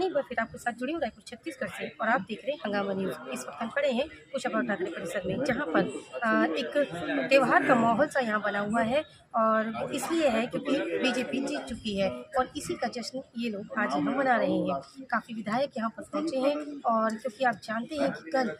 मैं एक बार फिर आपके साथ जुड़ी हूँ रायपुर छत्तीसगढ़ से और आप देख रहे हैं हंगामा न्यूज़। इस वक्त हम खड़े हैं कुशाभाऊ ठाकरे परिसर में, जहाँ पर एक त्यौहार का माहौल सा यहाँ बना हुआ है और वो इसलिए है क्योंकि बीजेपी जीत चुकी है और इसी का जश्न ये लोग आज यहाँ मना रहे हैं। काफ़ी विधायक यहाँ पर पहुँचे हैं और क्योंकि आप जानते हैं कि कल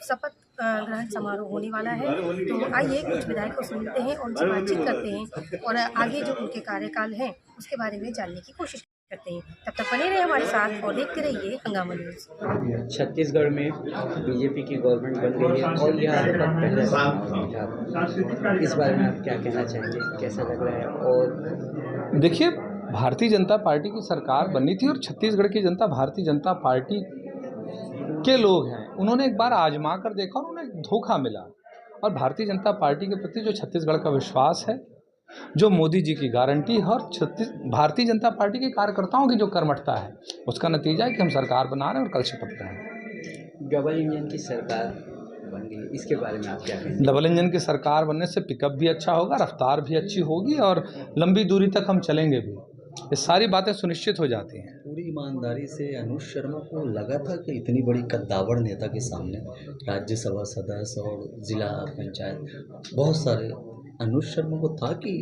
शपथ ग्रहण समारोह होने वाला है, तो आइए कुछ विधायकों से मिलते हैं और उनसे बातचीत करते हैं और आगे जो उनके कार्यकाल हैं उसके बारे में जानने की कोशिश करते हैं। तब तक बने रहे हमारे साथ और देखते रहिए हंगामा न्यूज़। छत्तीसगढ़ में बीजेपी की गवर्नमेंट बन गई है और यह आपका पहला चुनाव है। इस बारे में आप क्या कहना चाहेंगे, कैसा लग रहा है? और देखिए, भारतीय जनता पार्टी की सरकार बननी थी और छत्तीसगढ़ की जनता भारतीय जनता पार्टी के लोग हैं। उन्होंने एक बार आजमा कर देखा और उन्हें धोखा मिला और भारतीय जनता पार्टी के प्रति जो छत्तीसगढ़ का विश्वास है, जो मोदी जी की गारंटी है और भारतीय जनता पार्टी के कार्यकर्ताओं की जो कर्मठता है, उसका नतीजा है कि हम सरकार बना रहे हैं और कल शपथ करेंगे। डबल इंजन की सरकार बन गई, इसके बारे में आप क्या कहेंगे? डबल इंजन की सरकार बनने से पिकअप भी अच्छा होगा, रफ्तार भी अच्छी होगी और लंबी दूरी तक हम चलेंगे भी। ये सारी बातें सुनिश्चित हो जाती हैं। पूरी ईमानदारी से अनुज शर्मा को लगा था कि इतनी बड़ी कद्दावर नेता के सामने राज्यसभा सदस्य और जिला पंचायत बहुत सारे, अनुज शर्मा को था कि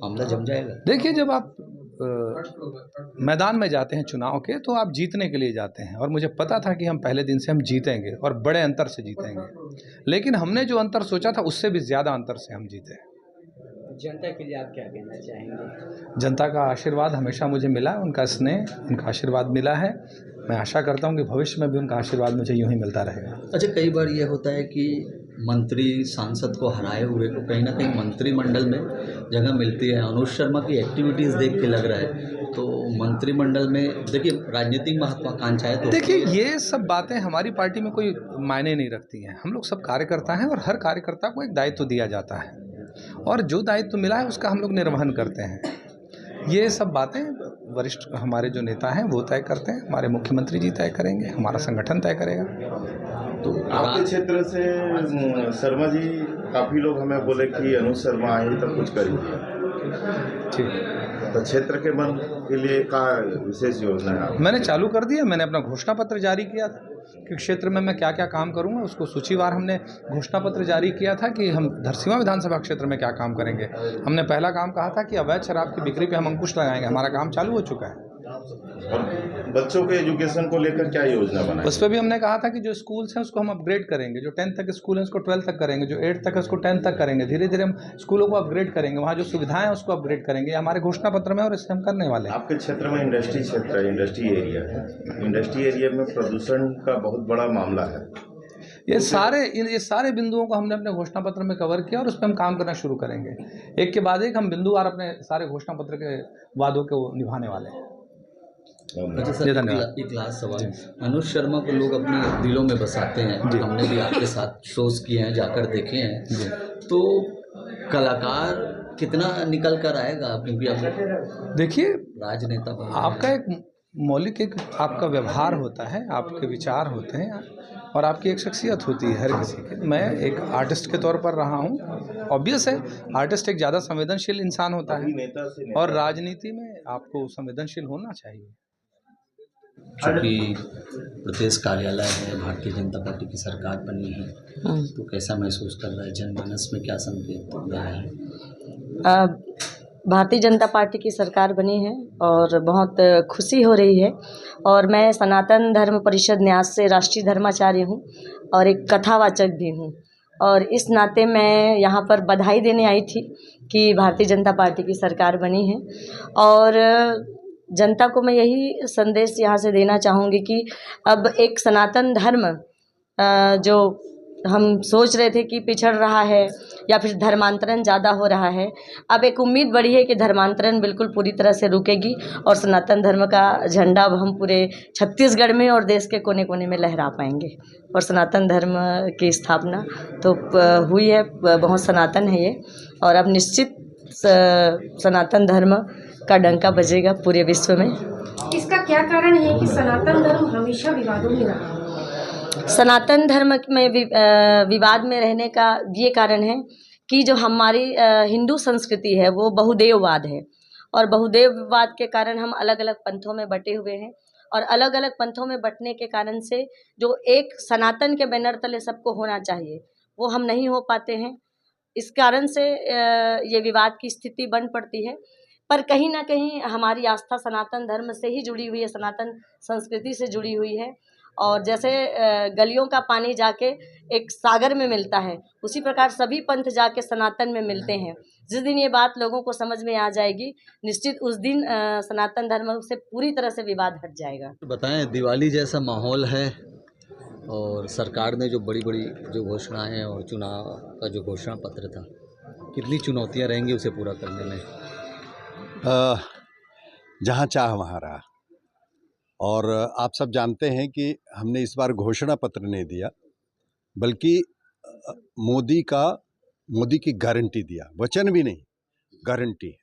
मामला जम जाएगा। देखिए, जब आप मैदान में जाते हैं चुनाव के, तो आप जीतने के लिए जाते हैं और मुझे पता था कि हम पहले दिन से हम जीतेंगे और बड़े अंतर से जीतेंगे, लेकिन हमने जो अंतर सोचा था उससे भी ज़्यादा अंतर से हम जीते। जनता के लिए आप क्या कहना चाहेंगे? जनता का आशीर्वाद हमेशा मुझे मिला, उनका स्नेह, उनका आशीर्वाद मिला है। मैं आशा करता हूं कि भविष्य में भी उनका आशीर्वाद मुझे यूं ही मिलता रहेगा। अच्छा, कई बार ये होता है कि मंत्री सांसद को हराए हुए को कहीं ना कहीं मंत्रिमंडल में जगह मिलती है। अनुज शर्मा की एक्टिविटीज़ देख के लग रहा है तो मंत्रिमंडल में, देखिए राजनीतिक महत्वाकांक्षाएं तो, देखिए ये सब बातें हमारी पार्टी में कोई मायने नहीं रखती हैं। हम लोग सब कार्यकर्ता हैं और हर कार्यकर्ता को एक दायित्व दिया जाता है और जो दायित्व मिला है उसका हम लोग निर्वहन करते हैं। ये सब बातें वरिष्ठ हमारे जो नेता हैं वो तय करते हैं, हमारे मुख्यमंत्री जी तय करेंगे, हमारा संगठन तय करेगा। तो आपके क्षेत्र से शर्मा जी, काफ़ी लोग हमें बोले कि अनुज शर्मा आए तो कुछ करिए। ठीक, तो क्षेत्र के मन के लिए क्या विशेष योजना है? मैंने चालू कर दिया। मैंने अपना घोषणा पत्र जारी किया था कि क्षेत्र में मैं क्या क्या काम करूंगा, उसको सूचीवार हमने घोषणा पत्र जारी किया था कि हम धरसींवा विधानसभा क्षेत्र में क्या काम करेंगे। हमने पहला काम कहा था कि अवैध शराब की बिक्री पे हम अंकुश लगाएंगे। हमारा काम चालू हो चुका है। और बच्चों के एजुकेशन को लेकर क्या योजना बनाई? उस पर भी हमने कहा था कि जो स्कूल्स हैं उसको हम अपग्रेड करेंगे। जो 10th तक स्कूल है उसको 12th तक करेंगे, जो 8th तक है उसको 10th तक करेंगे। धीरे धीरे हम स्कूलों को अपग्रेड करेंगे, वहाँ जो सुविधाएं हैं उसको अपग्रेड करेंगे। हमारे घोषणा पत्र में और इससे हम करने वाले हैं। आपके क्षेत्र में इंडस्ट्री क्षेत्र है, इंडस्ट्री एरिया है। इंडस्ट्री एरिया में प्रदूषण का बहुत बड़ा मामला है। ये सारे बिंदुओं को हमने अपने घोषणा पत्र में कवर किया और उस पर हम काम करना शुरू करेंगे। एक के बाद एक हम बिंदुवार अपने सारे घोषणा पत्र के वादों को निभाने वाले हैं। अच्छा सर, एक लास्ट सवाल। अनुज शर्मा को लोग अपने दिलों में बसाते हैं, हमने भी आपके साथ शोज किए हैं, जाकर देखे हैं, तो कलाकार कितना निकल कर आएगा? क्योंकि आप देखिए, राजनेता आपका एक मौलिक एक आपका व्यवहार होता है, आपके विचार होते हैं और आपकी एक शख्सियत होती है हर किसी की। मैं एक आर्टिस्ट के तौर पर रहा हूँ। ऑब्वियस है, आर्टिस्ट एक ज़्यादा संवेदनशील इंसान होता है और राजनीति में आपको संवेदनशील होना चाहिए। चूँकि प्रदेश कार्यालय है, भारतीय जनता पार्टी की सरकार बनी है, तो कैसा महसूस कर रहा है? जनमानस में क्या संकेत रहा है? भारतीय जनता पार्टी की सरकार बनी है और बहुत खुशी हो रही है। और मैं सनातन धर्म परिषद न्यास से राष्ट्रीय धर्माचार्य हूँ और एक कथावाचक भी हूँ और इस नाते मैं यहाँ पर बधाई देने आई थी कि भारतीय जनता पार्टी की सरकार बनी है। और जनता को मैं यही संदेश यहाँ से देना चाहूँगी कि अब एक सनातन धर्म जो हम सोच रहे थे कि पिछड़ रहा है या फिर धर्मांतरण ज़्यादा हो रहा है, अब एक उम्मीद बढ़ी है कि धर्मांतरण बिल्कुल पूरी तरह से रुकेगी और सनातन धर्म का झंडा अब हम पूरे छत्तीसगढ़ में और देश के कोने कोने में लहरा पाएंगे। और सनातन धर्म की स्थापना तो हुई है, बहुत सनातन है ये, और अब निश्चित सनातन धर्म का डंका बजेगा पूरे विश्व में। इसका क्या कारण है कि सनातन धर्म हमेशा विवादों में रहा है? सनातन धर्म में विवाद में रहने का ये कारण है कि जो हमारी हिंदू संस्कृति है वो बहुदेववाद है और बहुदेववाद के कारण हम अलग अलग पंथों में बटे हुए हैं और अलग अलग पंथों में बंटने के कारण से जो एक सनातन के बैनर तले सबको होना चाहिए वो हम नहीं हो पाते हैं। इस कारण से ये विवाद की स्थिति बन पड़ती है। पर कहीं ना कहीं हमारी आस्था सनातन धर्म से ही जुड़ी हुई है, सनातन संस्कृति से जुड़ी हुई है। और जैसे गलियों का पानी जाके एक सागर में मिलता है, उसी प्रकार सभी पंथ जाके सनातन में मिलते हैं। जिस दिन ये बात लोगों को समझ में आ जाएगी, निश्चित उस दिन सनातन धर्म से पूरी तरह से विवाद हट जाएगा। बताएं, दिवाली जैसा माहौल है और सरकार ने जो बड़ी बड़ी जो घोषणाएं और चुनाव का जो घोषणा पत्र था, कितनी चुनौतियां रहेंगी उसे पूरा करने में? जहाँ चाह वहाँ रहा। और आप सब जानते हैं कि हमने इस बार घोषणा पत्र नहीं दिया, बल्कि मोदी की गारंटी दिया, वचन भी नहीं, गारंटी।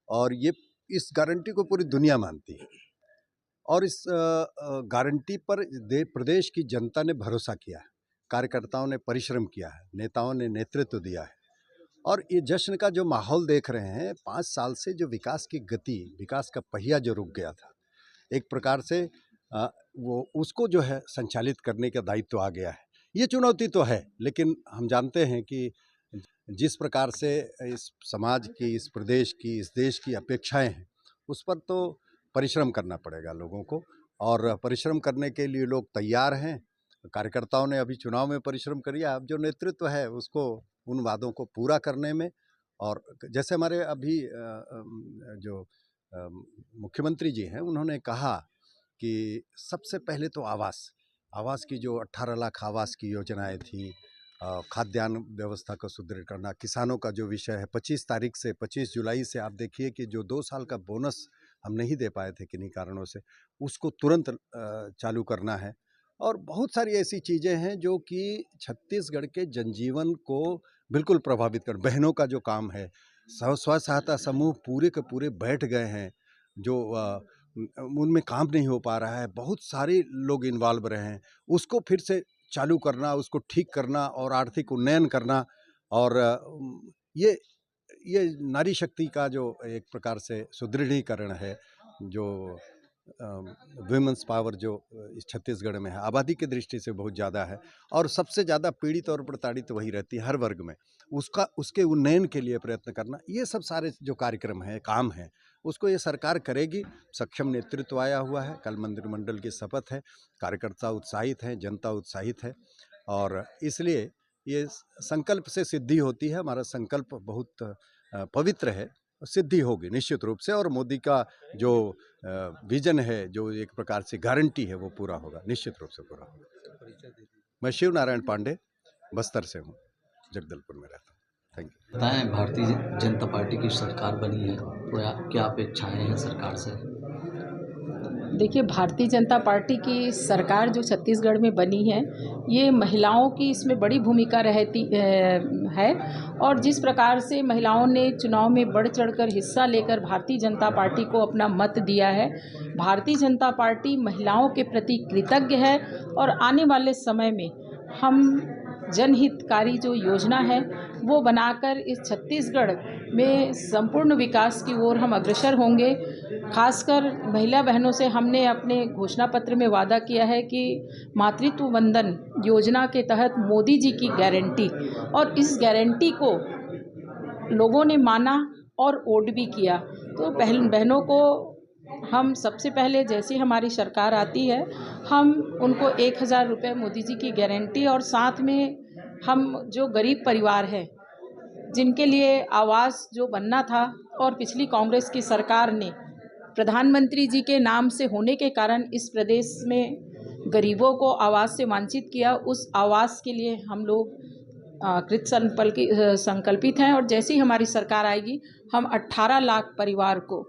और ये इस गारंटी को पूरी दुनिया मानती है और इस गारंटी पर प्रदेश की जनता ने भरोसा किया है, कार्यकर्ताओं ने परिश्रम किया है, नेताओं ने नेतृत्व दिया है। और ये जश्न का जो माहौल देख रहे हैं, 5 साल से जो विकास की गति, विकास का पहिया जो रुक गया था, एक प्रकार से वो उसको जो है संचालित करने का दायित्व आ गया है। ये चुनौती तो है, लेकिन हम जानते हैं कि जिस प्रकार से इस समाज की, इस प्रदेश की, इस देश की अपेक्षाएं हैं, उस पर तो परिश्रम करना पड़ेगा लोगों को। और परिश्रम करने के लिए लोग तैयार हैं। कार्यकर्ताओं ने अभी चुनाव में परिश्रम किया, अब जो नेतृत्व है उसको उन वादों को पूरा करने में। और जैसे हमारे अभी जो मुख्यमंत्री जी हैं, उन्होंने कहा कि सबसे पहले तो आवास की जो 18 लाख आवास की योजनाएं थी, खाद्यान्न व्यवस्था को सुदृढ़ करना, किसानों का जो विषय है, 25 जुलाई से आप देखिए कि जो 2 साल का बोनस हम नहीं दे पाए थे किन्हीं कारणों से, उसको तुरंत चालू करना है। और बहुत सारी ऐसी चीज़ें हैं जो कि छत्तीसगढ़ के जनजीवन को बिल्कुल प्रभावित कर। बहनों का जो काम है, स्व सहायता समूह पूरे के पूरे बैठ गए हैं, जो उनमें काम नहीं हो पा रहा है, बहुत सारे लोग इन्वॉल्व रहे हैं, उसको फिर से चालू करना, उसको ठीक करना और आर्थिक उन्नयन करना। और ये नारी शक्ति का जो एक प्रकार से सुदृढ़ीकरण है, जो वुमेन्स पावर जो इस छत्तीसगढ़ में है, आबादी की दृष्टि से बहुत ज़्यादा है और सबसे ज़्यादा पीड़ित और प्रताड़ित वही रहती है हर वर्ग में, उसके उन्नयन के लिए प्रयत्न करना, ये सब सारे जो कार्यक्रम हैं, काम हैं, उसको ये सरकार करेगी। सक्षम नेतृत्व आया हुआ है, कल मंत्रिमंडल की शपथ है, कार्यकर्ता उत्साहित हैं, जनता उत्साहित है और इसलिए ये संकल्प से सिद्धि होती है। हमारा संकल्प बहुत पवित्र है, सिद्धि होगी निश्चित रूप से। और मोदी का जो विजन है, जो एक प्रकार से गारंटी है, वो पूरा होगा, निश्चित रूप से पूरा होगा। मैं शिव नारायण पांडे, बस्तर से हूँ, जगदलपुर में रहता हूँ। Thank you. बताएं, भारतीय जनता पार्टी की सरकार बनी है, तो क्या अपेक्षाएं हैं सरकार से? देखिए, भारतीय जनता पार्टी की सरकार जो छत्तीसगढ़ में बनी है, ये महिलाओं की इसमें बड़ी भूमिका रहती है। और जिस प्रकार से महिलाओं ने चुनाव में बढ़ चढ़कर हिस्सा लेकर भारतीय जनता पार्टी को अपना मत दिया है, भारतीय जनता पार्टी महिलाओं के प्रति कृतज्ञ है। और आने वाले समय में हम जनहितकारी जो योजना है वो बनाकर इस छत्तीसगढ़ में संपूर्ण विकास की ओर हम अग्रसर होंगे। खासकर महिला बहनों से हमने अपने घोषणा पत्र में वादा किया है कि मातृत्व वंदन योजना के तहत मोदी जी की गारंटी, और इस गारंटी को लोगों ने माना और वोट भी किया। तो बहनों को हम सबसे पहले, जैसे हमारी सरकार आती है, हम उनको 1000 रुपये मोदी जी की गारंटी, और साथ में हम जो गरीब परिवार है जिनके लिए आवास जो बनना था, और पिछली कांग्रेस की सरकार ने प्रधानमंत्री जी के नाम से होने के कारण इस प्रदेश में गरीबों को आवास से वंचित किया, उस आवास के लिए हम लोग कृत संकल्पित हैं। और जैसे ही हमारी सरकार आएगी, हम 18 लाख परिवार को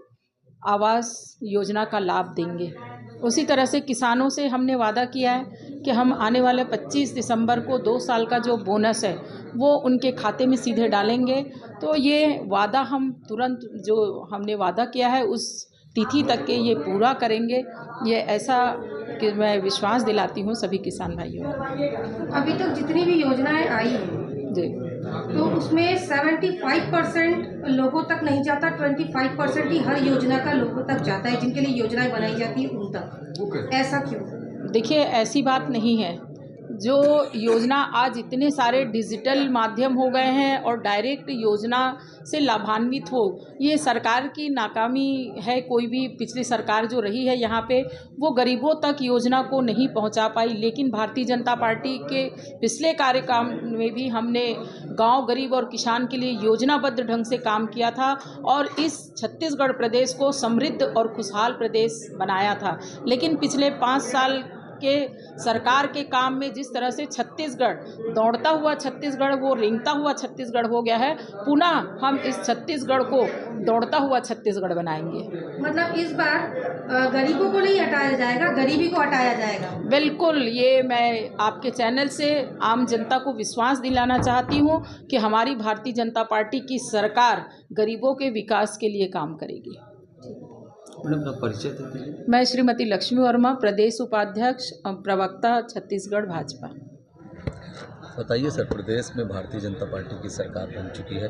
आवास योजना का लाभ देंगे। उसी तरह से किसानों से हमने वादा किया है कि हम आने वाले 25 दिसंबर को 2 साल का जो बोनस है वो उनके खाते में सीधे डालेंगे। तो ये वादा हम तुरंत, जो हमने वादा किया है उस तिथि तक के ये पूरा करेंगे, ये ऐसा कि मैं विश्वास दिलाती हूँ सभी किसान भाइयों को। अभी तक जितनी भी योजनाएं आई हैं जी। तो उसमें 75% लोगों तक नहीं जाता, 25% ही हर योजना का लोगों तक जाता है, जिनके लिए योजनाएं बनाई जाती है उन तक। ऐसा क्यों? देखिए, ऐसी बात नहीं है। जो योजना आज इतने सारे डिजिटल माध्यम हो गए हैं और डायरेक्ट योजना से लाभान्वित हो, ये सरकार की नाकामी है। कोई भी पिछली सरकार जो रही है यहाँ पे, वो गरीबों तक योजना को नहीं पहुँचा पाई। लेकिन भारतीय जनता पार्टी के पिछले कार्यकाल में भी हमने गांव, गरीब और किसान के लिए योजनाबद्ध ढंग से काम किया था और इस छत्तीसगढ़ प्रदेश को समृद्ध और खुशहाल प्रदेश बनाया था। लेकिन पिछले 5 साल के सरकार के काम में जिस तरह से छत्तीसगढ़ दौड़ता हुआ छत्तीसगढ़, वो रेंगता हुआ छत्तीसगढ़ हो गया है, पुनः हम इस छत्तीसगढ़ को दौड़ता हुआ छत्तीसगढ़ बनाएंगे। मतलब इस बार गरीबों को नहीं हटाया जाएगा, गरीबी को हटाया जाएगा। बिल्कुल, ये मैं आपके चैनल से आम जनता को विश्वास दिलाना चाहती हूँ कि हमारी भारतीय जनता पार्टी की सरकार गरीबों के विकास के लिए काम करेगी। मैडम, अपना परिचय दे दीजिए। मैं श्रीमती लक्ष्मी वर्मा, प्रदेश उपाध्यक्ष प्रवक्ता, छत्तीसगढ़ भाजपा। बताइए सर, प्रदेश में भारतीय जनता पार्टी की सरकार बन चुकी है,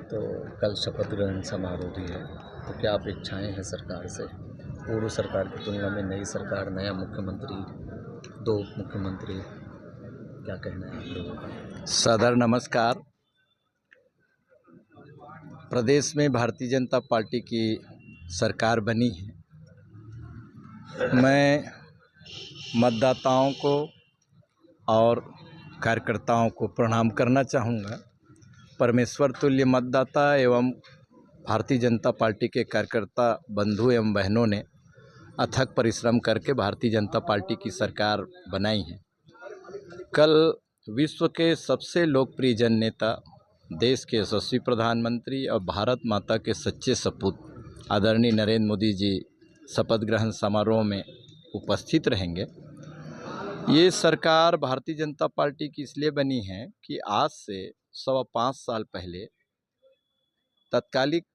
तो कल शपथ ग्रहण समारोह भी है, तो क्या अपेक्षाएं हैं सरकार से? पूर्व सरकार की तुलना में नई सरकार, नया मुख्यमंत्री, 2 उप मुख्यमंत्री, क्या कहना है आप लोगों का? सदर नमस्कार। प्रदेश में भारतीय जनता पार्टी की सरकार बनी है। मैं मतदाताओं को और कार्यकर्ताओं को प्रणाम करना चाहूँगा। परमेश्वर तुल्य मतदाता एवं भारतीय जनता पार्टी के कार्यकर्ता बंधु एवं बहनों ने अथक परिश्रम करके भारतीय जनता पार्टी की सरकार बनाई है। कल विश्व के सबसे लोकप्रिय जन नेता, देश के यशस्वी प्रधानमंत्री और भारत माता के सच्चे सपूत आदरणीय नरेंद्र मोदी जी शपथ ग्रहण समारोह में उपस्थित रहेंगे। ये सरकार भारतीय जनता पार्टी की इसलिए बनी है कि आज से 5.25 साल पहले तत्कालिक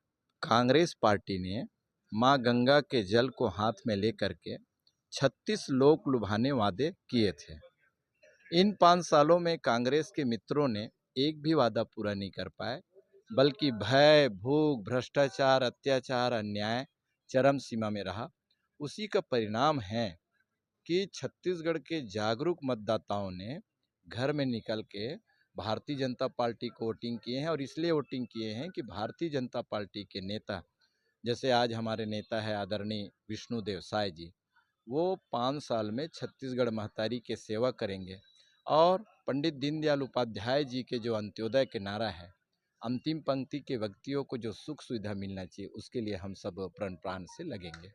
कांग्रेस पार्टी ने मां गंगा के जल को हाथ में लेकर के 36 लोक लुभाने वादे किए थे। इन 5 सालों में कांग्रेस के मित्रों ने एक भी वादा पूरा नहीं कर पाए, बल्कि भय, भूख, भ्रष्टाचार, अत्याचार, अन्याय चरम सीमा में रहा। उसी का परिणाम है कि छत्तीसगढ़ के जागरूक मतदाताओं ने घर में निकल के भारतीय जनता पार्टी को वोटिंग किए हैं, और इसलिए वोटिंग किए हैं कि भारतीय जनता पार्टी के नेता, जैसे आज हमारे नेता है आदरणीय विष्णुदेव साय जी, वो 5 साल में छत्तीसगढ़ महतारी के सेवा करेंगे। और पंडित दीनदयाल उपाध्याय जी के जो अंत्योदय के नारा है, अंतिम पंक्ति के व्यक्तियों को जो सुख सुविधा मिलना चाहिए, उसके लिए हम सब प्राण से लगेंगे।